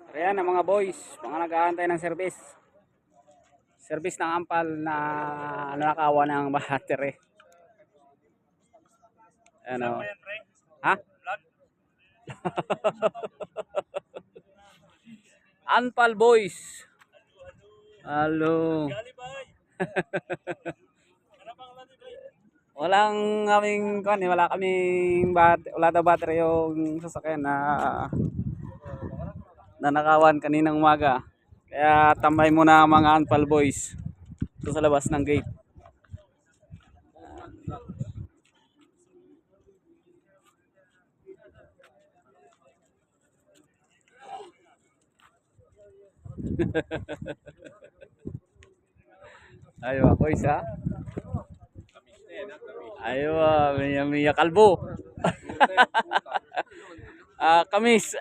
Ayan ang mga boys, mga nag-aantay ng service. Service ng ampal na nanakawan ng battery. Ano? Ha? Ampal boys. Halo. Walang kaming wala kaming wala daw battery yung sasakyan na nanakawan kaninang umaga. Kaya tambay muna ang mga Anpal boys ito sa labas ng gate. Ayo boys ha. Ayo Mia Kalbo. Kamis.